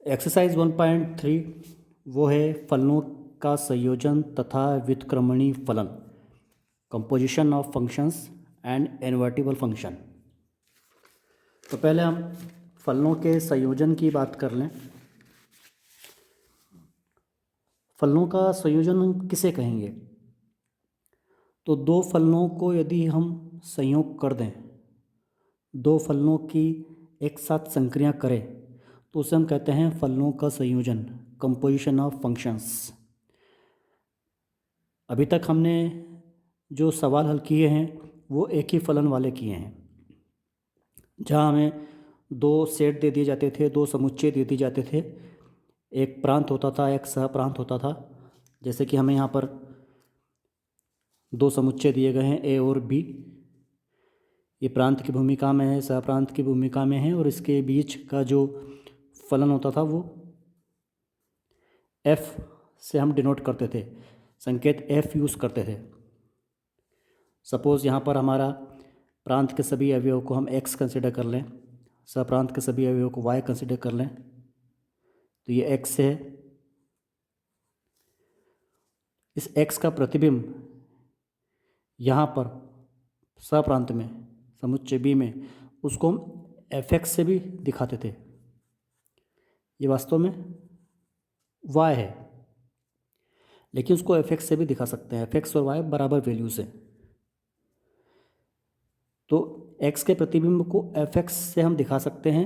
Exercise 1.3 वो है फलनों का संयोजन तथा व्युत्क्रमणीय फलन, composition of functions and invertible function. तो पहले हम फलनों के संयोजन की बात कर लें। फलनों का संयोजन हम किसे कहेंगे? तो दो फलनों को यदि हम संयोग कर दें, दो फलनों की एक साथ संक्रिया करें, तो उसे हम कहते हैं फलनों का संयोजन, कंपोजिशन ऑफ फंक्शंस। अभी तक हमने जो सवाल हल किए हैं वो एक ही फलन वाले किए हैं, जहाँ हमें दो सेट दे दिए जाते थे, दो समुच्चय दे दिए जाते थे, एक प्रांत होता था, एक सहप्रांत होता था। जैसे कि हमें यहाँ पर दो समुच्चय दिए गए हैं ए और बी। ये प्रांत की भूमिका में है, सहप्रांत की भूमिका में है, और इसके बीच का जो फलन होता था वो एफ से हम डिनोट करते थे, संकेत एफ यूज़ करते थे। सपोज़ यहाँ पर हमारा प्रांत के सभी अवयवों को हम एक्स कंसिडर कर लें, सहप्रांत के सभी अवयवों को वाई कंसिडर कर लें, तो ये एक्स है। इस एक्स का प्रतिबिंब यहाँ पर सहप्रांत में, समुच्चय बी में, उसको हम एफ एक्स से भी दिखाते थे। ये वास्तव में वाई है, लेकिन उसको एफ एक्स से भी दिखा सकते हैं। एफ एक्स और वाई बराबर वैल्यू से। तो एक्स के प्रतिबिंब को एफ एक्स से हम दिखा सकते हैं।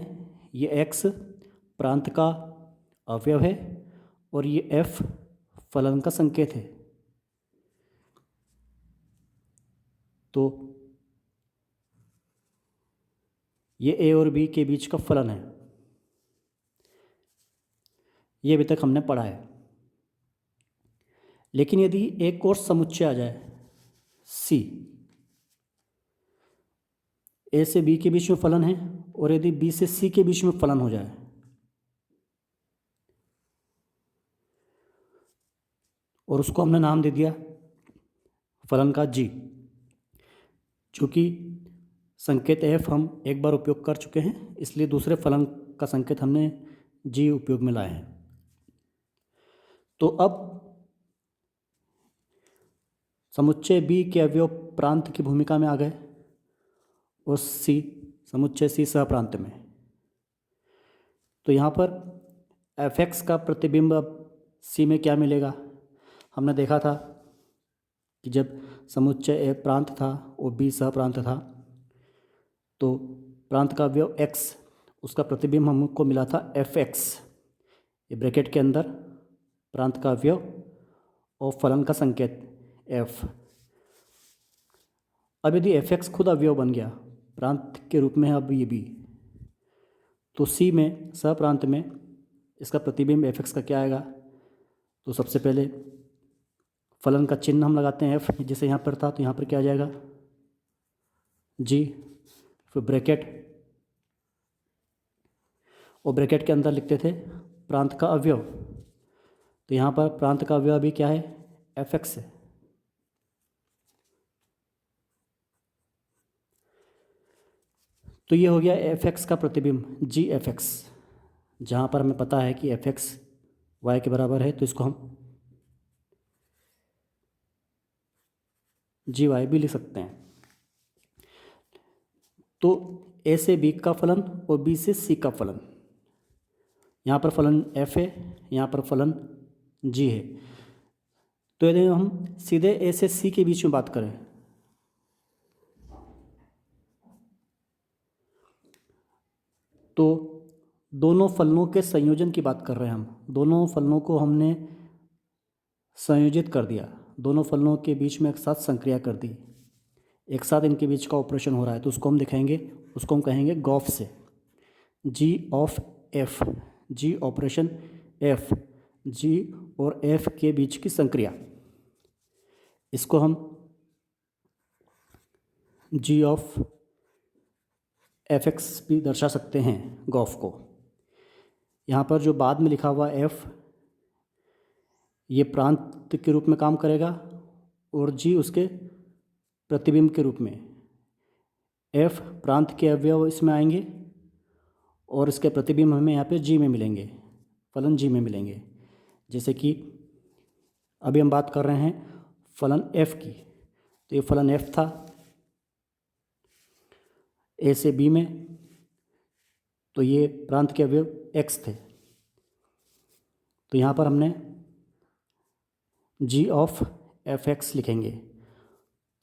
ये एक्स प्रांत का अवयव है और ये एफ फलन का संकेत है। तो ये ए और बी के बीच का फलन है, ये अभी तक हमने पढ़ा है। लेकिन यदि एक और समुच्चय आ जाए सी, ए से बी के बीच में फलन है, और यदि बी से सी के बीच में फलन हो जाए, और उसको हमने नाम दे दिया फलन का जी, चूँकि संकेत एफ हम एक बार उपयोग कर चुके हैं, इसलिए दूसरे फलन का संकेत हमने जी उपयोग में लाए हैं। तो अब समुच्चय बी के अवयव प्रांत की भूमिका में आ गए, और सी समुच्चय सी सहप्रांत में। तो यहाँ पर एफ एक्स का प्रतिबिंब अब सी में क्या मिलेगा? हमने देखा था कि जब समुच्चय ए प्रांत था और बी सहप्रांत था, तो प्रांत का अवयव एक्स, उसका प्रतिबिंब हमको मिला था एफ एक्स, ये ब्रैकेट के अंदर प्रांत का अवयव और फलन का संकेत एफ। अब यदि एफ एक्स खुद अवयव बन गया, प्रांत के रूप में है अब ये बी, तो सी में सहप्रांत में इसका प्रतिबिंब एफ एक्स का क्या आएगा? तो सबसे पहले फलन का चिन्ह हम लगाते हैं एफ, जैसे यहाँ पर था, तो यहाँ पर क्या आ जाएगा? जी, फिर ब्रैकेट, और ब्रैकेट के अंदर लिखते थे प्रांत का अवयव। तो यहाँ पर प्रांत का अवयव भी क्या है? एफ एक्स है। तो ये हो गया एफ एक्स का प्रतिबिंब जी एफ एक्स। जहाँ पर हमें पता है कि एफ एक्स वाई के बराबर है, तो इसको हम जी वाई भी लिख सकते हैं। तो ए से बी का फलन और बी से सी का फलन, यहाँ पर फलन एफ है, यहाँ पर फलन जी है। तो यदि हम सीधे ए से सी के बीच में बात करें, तो दोनों फलनों के संयोजन की बात कर रहे हैं हम। दोनों फलनों को हमने संयोजित कर दिया, दोनों फलनों के बीच में एक साथ संक्रिया कर दी, एक साथ इनके बीच का ऑपरेशन हो रहा है, तो उसको हम दिखाएंगे, उसको हम कहेंगे गॉफ से, G of F, G operation F, G और एफ के बीच की संक्रिया, इसको हम जी ऑफ एफ एक्स भी दर्शा सकते हैं गॉफ को। यहाँ पर जो बाद में लिखा हुआ एफ, ये प्रांत के रूप में काम करेगा, और जी उसके प्रतिबिंब के रूप में। एफ प्रांत के अवयव इसमें आएंगे और इसके प्रतिबिंब हमें यहाँ पे जी में मिलेंगे। फलन जी में मिलेंगे। जैसे कि अभी हम बात कर रहे हैं फलन f की, तो ये फलन f था a से b में, तो ये प्रांत के अवयव x थे। तो यहाँ पर हमने g ऑफ fx लिखेंगे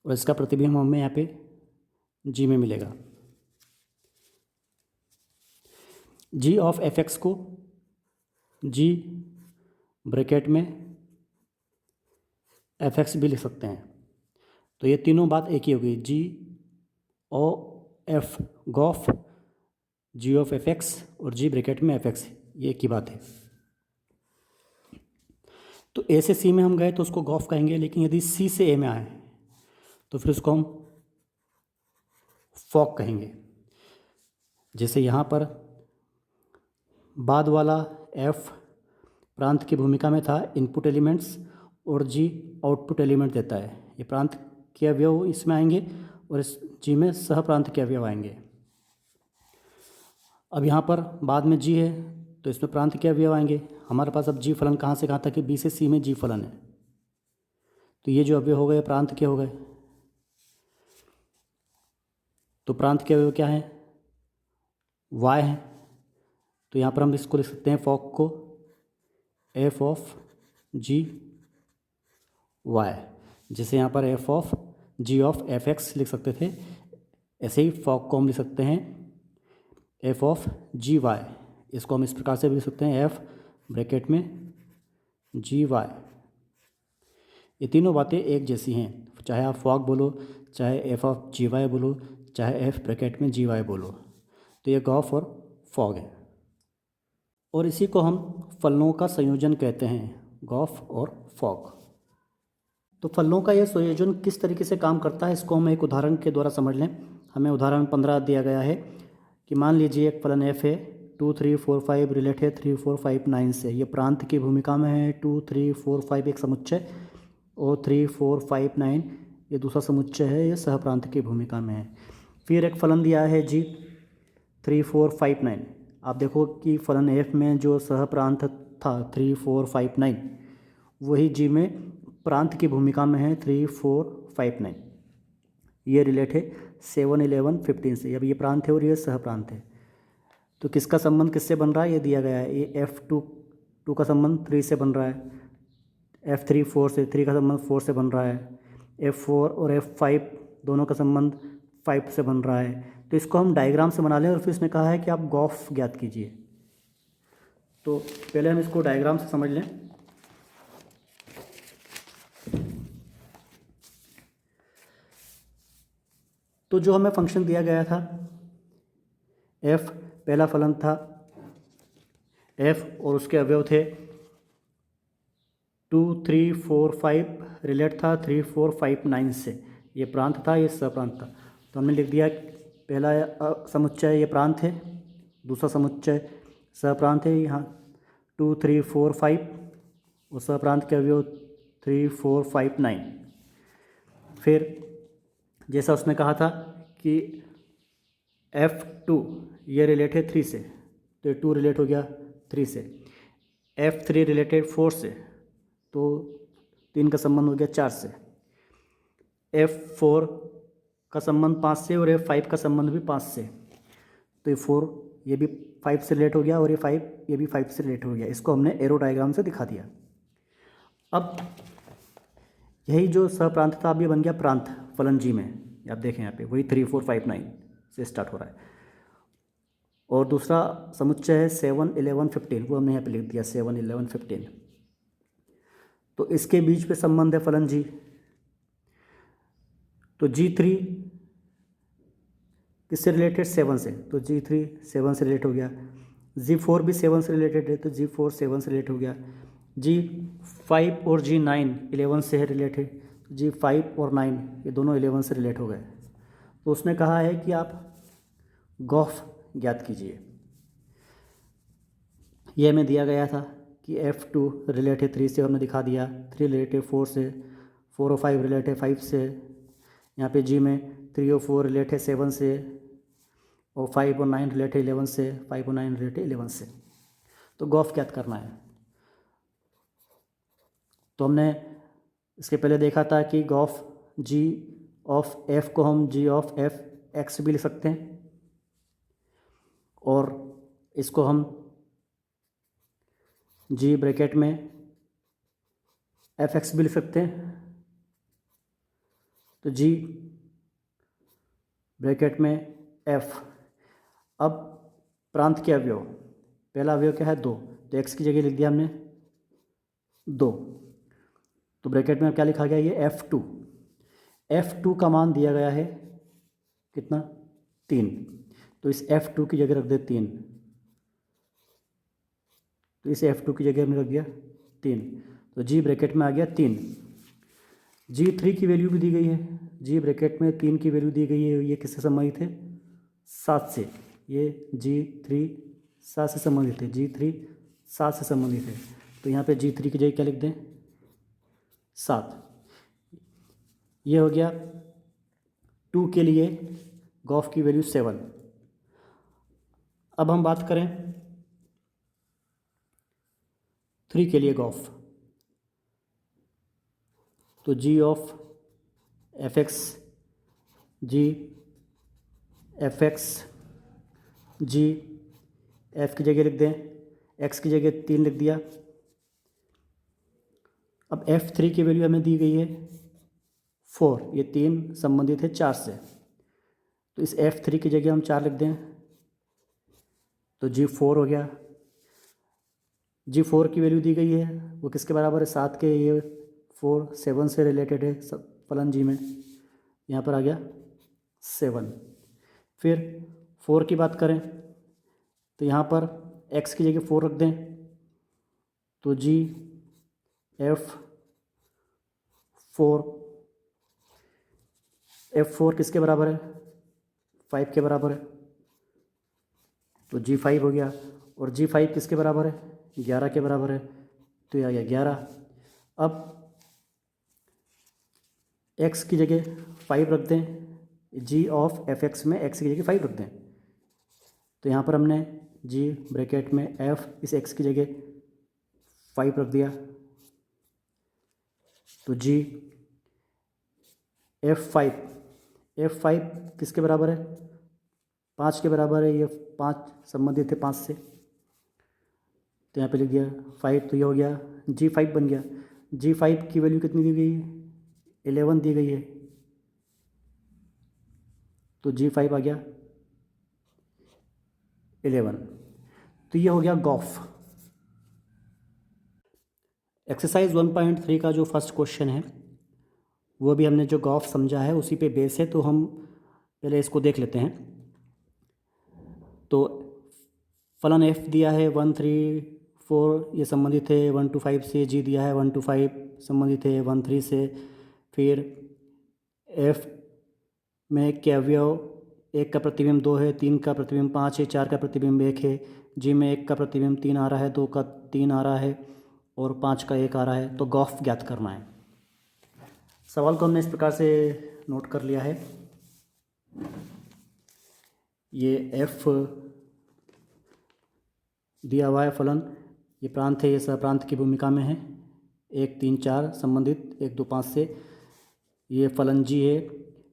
और इसका प्रतिबिंब हमें यहाँ पे g में मिलेगा। g ऑफ fx को g ब्रैकेट में fx भी लिख सकते हैं। तो ये तीनों बात एक ही होगी, g ओ f गॉफ g ऑफ fx और g ब्रैकेट में fx, ये एक ही बात है। तो a से c में हम गए तो उसको गॉफ कहेंगे, लेकिन यदि c से a में आए तो फिर उसको हम फॉक कहेंगे। जैसे यहाँ पर बाद वाला f प्रांत की भूमिका में था इनपुट एलिमेंट्स और g आउटपुट एलिमेंट देता है। ये प्रांत के अवयव इसमें आएंगे और इस g में सह प्रांत के अवयव आएंगे। अब यहाँ पर बाद में g है तो इसमें प्रांत के अवयव आएंगे। हमारे पास अब g फलन कहाँ से कहाँ तक है, b से c में g फलन है, तो ये जो अवयव हो गए प्रांत के हो गए। तो प्रांत के अवयव क्या है, y है, तो यहाँ पर हम इसको लिख सकते हैं फॉक को f ऑफ g y, जैसे यहाँ पर f of g of fx लिख सकते थे, ऐसे ही फॉक को हम लिख सकते हैं f ऑफ जी वाई। इसको हम इस प्रकार से भी लिख सकते हैं f ब्रैकेट में जी वाई। ये तीनों बातें एक जैसी हैं, चाहे आप फॉक बोलो, चाहे f ऑफ जी वाई बोलो, चाहे f ब्रैकेट में जी वाई बोलो, तो ये गॉफ और फॉग है। और इसी को हम फलनों का संयोजन कहते हैं, गॉफ और फॉग। तो फलनों का यह संयोजन किस तरीके से काम करता है, इसको हम एक उदाहरण के द्वारा समझ लें। हमें उदाहरण 15 दिया गया है कि मान लीजिए एक फलन f है 2 3 4 5 रिलेट है 3 4 5 9 से। ये प्रांत की भूमिका में है। 2 3 4 5 एक समुच्चय और 3 4 5 9 ये दूसरा समुच्चय है, ये सह प्रांत की भूमिका में है। फिर एक फलन दिया है g 3 4 5 9। आप देखो कि फलन f में जो सह प्रांत था 3 4 5 9 वही g में प्रांत की भूमिका में है 3 4 5 9। ये रिलेट है 7 11 15 से। अब ये प्रांत है और ये सह प्रांत है, तो किसका संबंध किससे बन रहा है ये दिया गया है। ये f2 का संबंध 3 से बन रहा है, f3 4 से, 3 का संबंध 4 से बन रहा है, f4 और f5 दोनों का संबंध 5 से बन रहा है। तो इसको हम डायग्राम से बना लें और फिर इसने कहा है कि आप गॉफ ज्ञात कीजिए। तो पहले हम इसको डायग्राम से समझ लें। तो जो हमें फंक्शन दिया गया था f, पहला फलन था f और उसके अवयव थे 2 3 4 5, रिलेट था 3 4 5 9 से। ये प्रांत था, ये सप्रांत था। तो हमने लिख दिया पहला समुच्चय ये प्रांत है, दूसरा समुच्चय सप्रांत है। यहाँ 2 3 4 5 और सप्रांत के अवयव 3 4 5 9। फिर जैसा उसने कहा था कि f2 ये रिलेट है 3 से, तो 2 रिलेट हो गया 3 से। f3 रिलेटेड 4 से, तो 3 का संबंध हो गया 4 से। f4 का संबंध 5 से और f5 का संबंध भी 5 से, तो ये 4 ये भी 5 से रिलेट हो गया और ये 5 ये भी 5 से रिलेट हो गया। इसको हमने एरो डायग्राम से दिखा दिया। अब यही जो सप्रांत था अब ये बन गया प्रांत फलन जी में। आप देखें यहाँ पे वही 3 4 5 9 से स्टार्ट हो रहा है। और दूसरा समुच्चय है 7 11 15, वो हमने यहाँ पे लिख दिया 7 11 15। तो इसके बीच पे संबंध है फलन जी। तो G3 किससे रिलेटेड 7 से, तो G3 7 से रिलेट हो गया। G4 भी 7 से रिलेटेड है, तो G4 7 से रिलेट हो गया। G5 और G9 11 से है रिलेटेड, G5 और 9 ये दोनों 11 से रिलेट हो गए। तो उसने कहा है कि आप गॉफ ज्ञात कीजिए। ये हमें दिया गया था कि f2 रिलेट है 3 से, हमने दिखा दिया। 3 रिलेट है 4 से, 4 और 5 रिलेट है 5 से। यहाँ पे G में 3 और 4 रिलेट है 7 से और 5 और 9 रिलेट है 11 से, 5 और 9 रिलेट है 11 से। तो गॉफ ज्ञात करना है। तो हमने इसके पहले देखा था कि गॉफ जी ऑफ एफ को हम जी ऑफ एफ एक्स भी लिख सकते हैं, और इसको हम जी ब्रैकेट में एफ एक्स भी लिख सकते हैं। तो जी ब्रैकेट में एफ। अब प्रांत के अवयव, पहला अवयव क्या है 2, तो एक्स की जगह लिख दिया हमने 2। तो ब्रैकेट में क्या लिखा गया, ये F2। F2 का मान दिया गया है कितना, 3। तो इस F2 की जगह रख दे 3। तो इस F2 की जगह हमने रख दिया 3। तो जी ब्रैकेट में आ गया 3। G3 की वैल्यू भी दी गई है। जी ब्रैकेट में 3 की वैल्यू दी गई है। ये किससे संबंधित है, 7 से। ये G3 7 से संबंधित है। G3 7 से संबंधित है। तो यहाँ पे G3 की जगह क्या लिख दें, 7। ये हो गया 2 के लिए गॉफ की वैल्यू 7। अब हम बात करें 3 के लिए गॉफ, तो G of F X, G F X, G F की जगह लिख दें, एक्स की जगह 3 लिख दिया। अब F3 की वैल्यू हमें दी गई है 4। ये 3 संबंधित है 4 से। तो इस F3 की जगह हम 4 लिख दें, तो G4 हो गया। G4 की वैल्यू दी गई है, वो किसके बराबर है, 7 के। ये 4 7 से रिलेटेड है फलन जी में, यहाँ पर आ गया 7। फिर 4 की बात करें तो यहाँ पर x की जगह 4 रख दें, तो G F4 किसके बराबर है, 5 के बराबर है। तो G5 हो गया। और G5 किसके बराबर है, 11 के बराबर है। तो ये आ गया 11। अब x की जगह 5 रख दें, G ऑफ एफ एक्स में x की जगह 5 रख दें। तो यहाँ पर हमने G ब्रैकेट में f इस x की जगह 5 रख दिया। तो G F5 किसके बराबर है, 5 के बराबर है। ये 5 संबंधित है 5 से, तो यहाँ पे लिख दिया 5। तो ये हो गया G5 बन गया। G5 की वैल्यू कितनी दी गई है, 11 दी गई है। तो G5 आ गया 11। तो ये हो गया गॉफ। एक्सरसाइज 1.3 का जो फर्स्ट क्वेश्चन है वो भी हमने जो गॉफ समझा है उसी पे बेस है, तो हम पहले इसको देख लेते हैं। तो फलन एफ दिया है 1 3 4, ये संबंधित है 1 to 5 से। जी दिया है 1 to 5, संबंधित है 1 3 से। फिर एफ में के अवयव 1 का प्रतिबिंब 2 है, 3 का प्रतिबिंब 5 है, 4 का प्रतिबिंब 1 है। जी में 1 का प्रतिबिंब 3 आ रहा है, 2 का 3 आ रहा है और 5 का 1 आ रहा है। तो गॉफ ज्ञात करना है। सवाल को हमने इस प्रकार से नोट कर लिया है। ये एफ दिया हुआ है फलन, ये प्रांत है, ये सहप्रांत की भूमिका में है। 1 3 4 संबंधित 1 2 5 से। ये फलन जी है,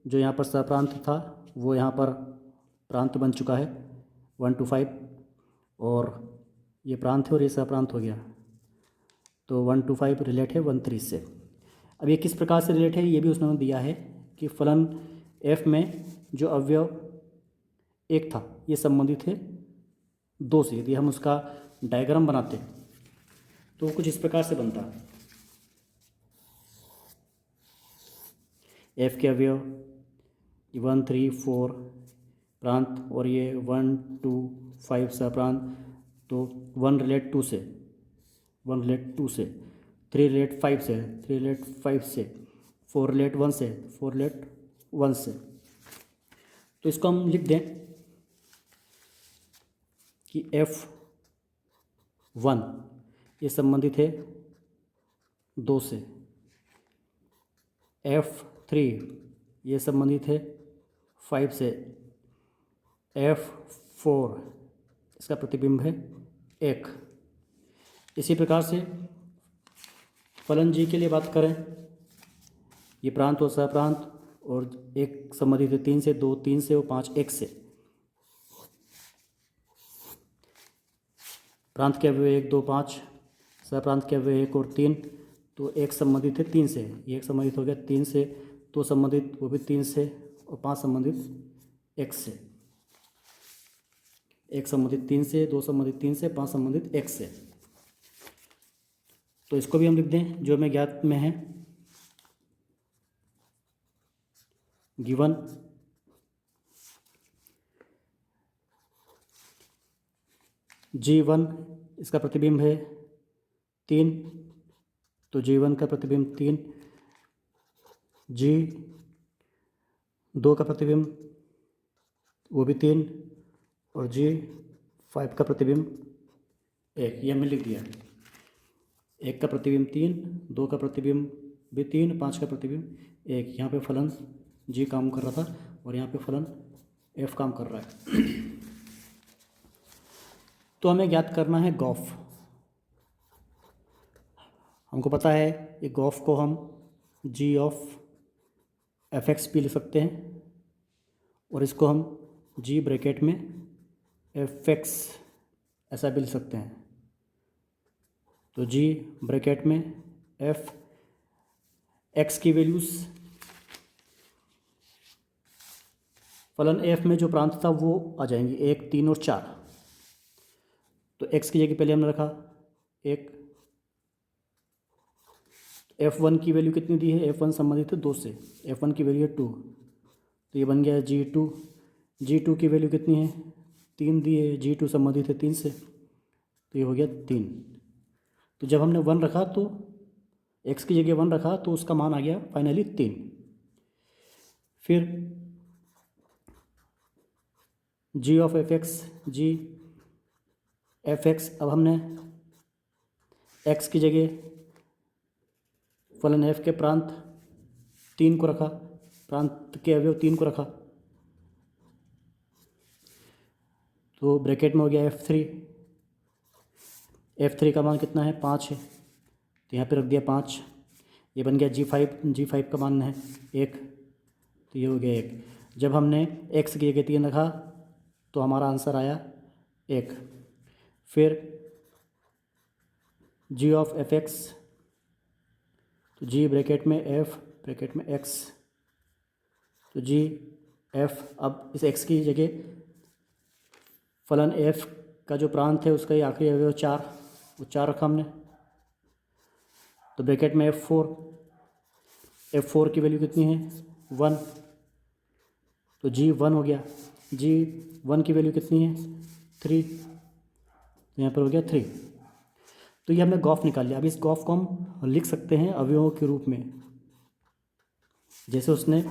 जो यहाँ पर सहप्रांत था वो यहाँ पर प्रांत बन चुका है 1 to 5, और ये प्रांत है और ये सहप्रांत हो गया। तो 1 to 5 रिलेट है 1 3 से। अब ये किस प्रकार से रिलेट है, ये भी उसने दिया है कि फलन f में जो अवयव 1 था ये संबंधित है 2 से। यदि हम उसका डायग्राम बनाते तो कुछ इस प्रकार से बनता। f के अवयव 1 3 4 प्रांत और ये 1 2 5 सहप्रांत। तो 1 रिलेट 2 से, 1 रिलेट 2 से, 3 रिलेट 5 से, 3 रिलेट 5 से, 4 रिलेट 1 से, 4 रिलेट 1 से। तो इसको हम लिख दें कि F1 ये संबंधित है 2 से, F3 ये संबंधित है 5 से, F4 इसका प्रतिबिंब है 1, इसी प्रकार से फलन जी के लिए बात करें, ये प्रांत और सहप्रांत, और एक संबंधित है 3 से, 2 3 से और 5 1 से। प्रांत के अवयव 1 2 5, सहप्रांत के अवयव 1 और 3, तो एक संबंधित है 3 से, ये एक संबंधित हो गया 3 से, 2 संबंधित वो भी 3 से, और 5 संबंधित 1 से। एक संबंधित 3 से, 2 संबंधित 3 से, 5 संबंधित 1 से। तो इसको भी हम लिख दें जो हमें ज्ञात में है, गिवन G1 इसका प्रतिबिंब है 3, तो G1 का प्रतिबिंब 3, G2 का प्रतिबिंब वो भी 3, और G5 का प्रतिबिंब 1, ये हमने लिख दिया। 1 का प्रतिबिंब 3, 2 का प्रतिबिंब भी 3, 5 का प्रतिबिंब 1। यहाँ पे फलन G काम कर रहा था और यहाँ पे फलन F काम कर रहा है। तो हमें ज्ञात करना है गॉफ। हमको पता है ये गॉफ को हम G ऑफ Fx भी लिख सकते हैं, और इसको हम G ब्रैकेट में Fx ऐसा भी लिख सकते हैं। तो G ब्रैकेट में Fx की वैल्यूज़, फलन F में जो प्रांत था वो आ जाएंगी 1 3 और 4। तो x की जगह पहले हमने रखा 1, F1 की वैल्यू कितनी दी है, F1 संबंधित है 2 से, F1 की वैल्यू है 2, तो ये बन गया G2। G2 की वैल्यू कितनी है, 3 दी है, G2 संबंधित है 3 से, तो ये हो गया 3। तो जब हमने 1 रखा तो x की जगह 1 रखा तो उसका मान आ गया फाइनली 3। फिर G of Fx, G Fx, अब हमने x की जगह फलन F के प्रांत 3 को रखा, प्रांत के अवयव 3 को रखा, तो ब्रैकेट में हो गया F3। F3 का मान कितना है, 5 है, तो यहाँ पे रख दिया 5। ये बन गया G5 का मान है 1, तो ये हो गया 1। जब हमने x की जगह 3 रखा तो हमारा आंसर आया 1। फिर G ऑफ Fx, तो G ब्रैकेट में F ब्रैकेट में x, तो G F, अब इस x की जगह फलन F का जो प्रांत है उसका ये आखिरी अवयव 4, वो 4 रखा हमने, तो ब्रैकेट में F4 की वैल्यू कितनी है 1, तो G1 हो गया। G1 की वैल्यू कितनी है 3, तो यहाँ पर हो गया 3। तो ये हमने गॉफ निकाल लिया। अब इस गॉफ को हम लिख सकते हैं अवयवों के रूप में, जैसे उसने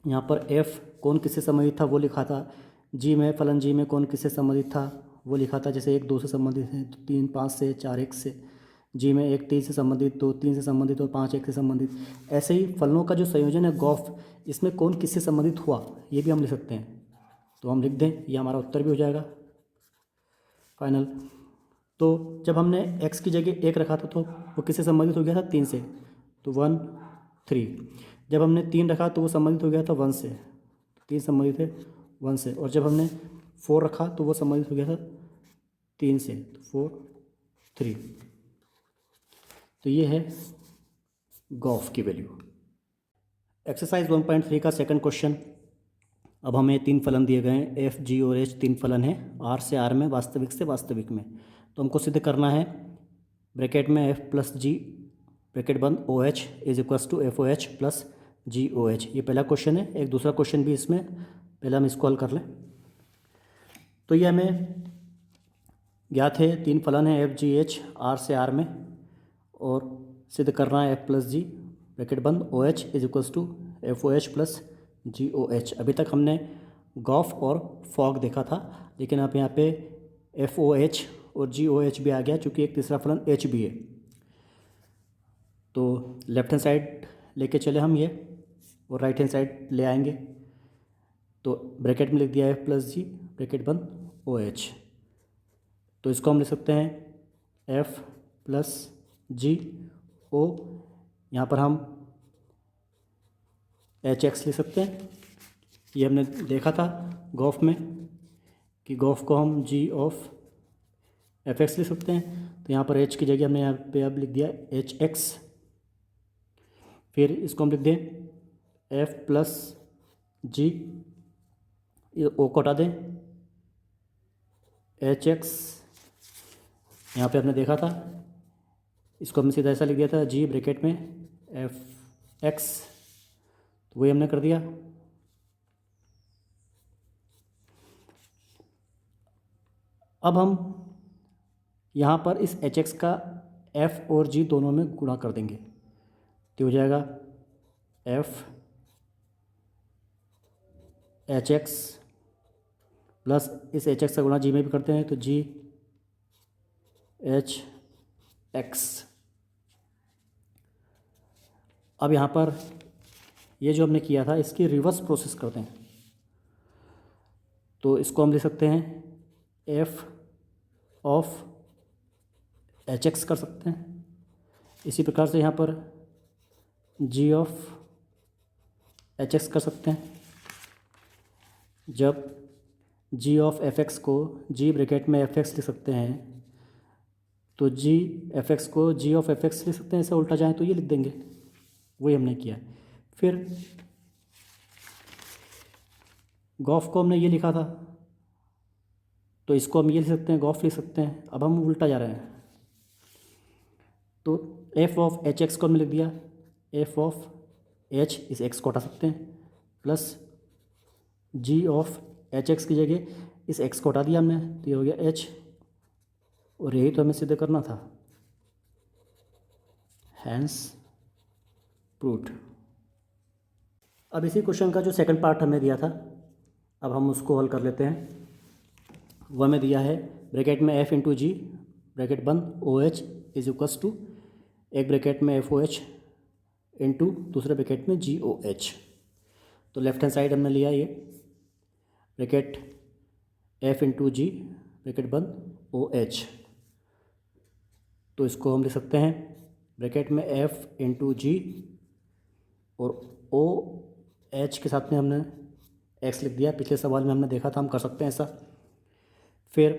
यहाँ पर F कौन किससे संबंधित था वो लिखा था, G में फलन G में कौन किससे संबंधित था वो लिखा था, जैसे 1 2 से संबंधित है, 3 5 से, 4 1 से, G में 1 3 से संबंधित, 2 3 से संबंधित और 5 1 से संबंधित। ऐसे ही फलनों का जो संयोजन है गॉफ, इसमें कौन किससे संबंधित हुआ ये भी हम लिख सकते हैं। तो हम लिख दें, ये हमारा उत्तर भी हो जाएगा फाइनल। तो जब हमने x की जगह 1 रखा था तो वो किससे संबंधित हो गया था 3 से, तो 1 3। जब हमने 3 रखा तो वो संबंधित हो गया था 1 से, 3 संबंधित है 1 से। और जब हमने 4 रखा तो वो संबंधित हो गया था 3 से, तो 4 3। तो ये है गॉफ की वैल्यू। एक्सरसाइज 1.3 का सेकंड क्वेश्चन। अब हमें 3 फलन दिए गए हैं, एफ जी और एच 3 फलन है, आर से आर में, वास्तविक से वास्तविक में। तो हमको सिद्ध करना है ब्रैकेट में एफ प्लस जी ब्रैकेट बंद O H is equals to F O H plus ji O H. ये पहला क्वेश्चन है। एक दूसरा क्वेश्चन भी इसमें, पहले हम इसको हल कर लें। तो ये हमें ज्ञात है 3 फलन है एफ जी एच आर से आर में, और सिद्ध करना है एफ प्लस जी ब्रैकेट बंद O H is equals to F O H plus ji O h. अभी तक हमने गॉफ और फॉग देखा था, लेकिन अब यहाँ पे एफ ओ एच और जी ओ एच भी आ गया, चूँकि एक तीसरा फलन एच भी है। तो लेफ्ट हैंड साइड लेके चले हम ये, और राइट हैंड साइड ले आएंगे। तो ब्रैकेट में लिख दिया एफ प्लस जी ब्रैकेट बंद ओ एच। तो इसको हम लिख सकते हैं एफ प्लस जी ओ, यहाँ पर हम एच एक्स लिख सकते हैं। ये हमने देखा था गॉफ में कि गॉफ को हम जी ऑफ एफ एक्स लिख सकते हैं। तो यहाँ पर एच की जगह हमने यहाँ पे अब लिख दिया एच एक्स। फिर इसको हम लिख दें एफ प्लस जी, ये ओ को हटा दें, एच एक्स यहाँ पे हमने देखा था, इसको हमने सीधा ऐसा लिख दिया था जी ब्रैकेट में एफ एक्स, तो वही हमने कर दिया। अब हम यहाँ पर इस एच एक्स का एफ और जी दोनों में गुणा कर देंगे, तो हो जाएगा एफ एच एक्स प्लस इस एच एक्स का गुणा जी में भी करते हैं तो जी एच एक्स। अब यहाँ पर ये जो हमने किया था इसकी रिवर्स प्रोसेस करते हैं, तो इसको हम लिख सकते हैं एफ ऑफ एच एक्स कर सकते हैं। इसी प्रकार से यहाँ पर जी ऑफ एच एक्स कर सकते हैं। जब जी ऑफ एफ एक्स को जी ब्रैकेट में एफ एक्स लिख सकते हैं तो जी एफ एक्स को जी ऑफ एफ एक्स लिख सकते हैं, ऐसा उल्टा जाए तो ये लिख देंगे, वही हमने किया। फिर गॉफ को हमने ये लिखा था तो इसको हम ये लिख सकते हैं, गॉफ लिख सकते हैं। अब हम उल्टा जा रहे हैं तो एफ ऑफ एच एक्स को हमने लिख दिया एफ ऑफ एच, इस एक्स को हटा सकते हैं, plus g of h x की जगह इस एक्स को हटा दिया हमने, तो ये हो गया एच, और यही तो हमें सिद्ध करना था, हैंस प्रूव्ड। अब इसी क्वेश्चन का जो सेकंड पार्ट हमें दिया था, अब हम उसको हल कर लेते हैं। वो हमें दिया है ब्रैकेट में एफ इंटू जी ब्रैकेट बंद O H is equals to एक ब्रैकेट में एफ ओ एच इंटू दूसरे ब्रैकेट में जी ओ एच। तो लेफ्ट हैंड साइड हमने लिया ये bracket f into g bracket बंद ओ एच, तो इसको हम लिख सकते हैं ब्रैकेट में एफ इंटू जी और ओ एच के साथ में हमने एक्स लिख दिया। पिछले सवाल में हमने देखा था हम कर सकते हैं ऐसा। फिर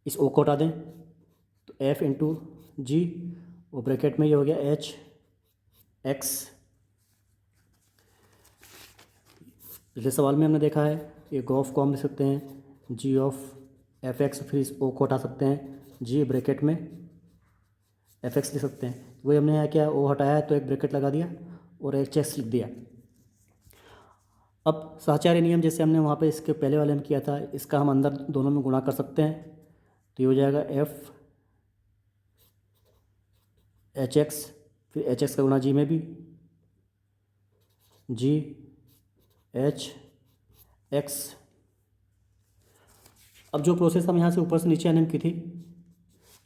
इस ओ को हटा दें तो एफ इंटू जी और ब्रैकेट में ये हो गया एच एक्स। पिछले सवाल में हमने देखा है ये गॉफ को हम लिख सकते हैं जी ऑफ एफ एक्स, फिर इस ओ को हटा सकते हैं, जी ब्रैकेट में एफ एक्स लिख सकते हैं। वही हमने यहाँ क्या ओ हटाया है तो एक ब्रैकेट लगा दिया और एच एक्स लिख दिया। अब साहचर्य नियम जैसे हमने वहाँ पे इसके पहले वाले में किया था, इसका हम अंदर दोनों में गुणा कर सकते हैं, तो ये हो जाएगा एफ एच एक्स, फिर एच एक्स का गुणा जी में भी जी एच एक्स। अब जो प्रोसेस हम यहाँ से ऊपर से नीचे आने में की थी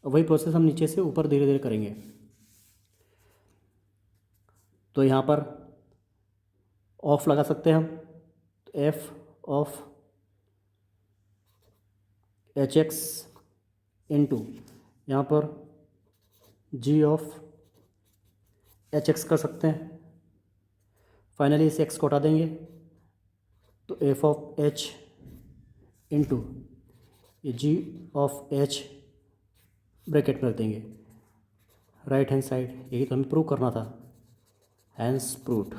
वही प्रोसेस हम नीचे से ऊपर धीरे धीरे करेंगे। तो यहाँ पर ऑफ लगा सकते हैं हम, तो F of h x into यहाँ पर जी ऑफ एच एक्स कर सकते हैं। फाइनली इस एक्स को हटा देंगे तो एफ ऑफ एच इंटू ये जी ऑफ एच ब्रैकेट में रख देंगे राइट हैंड साइड। यही तो हमें प्रूव करना था, हैंस प्रूव्ड।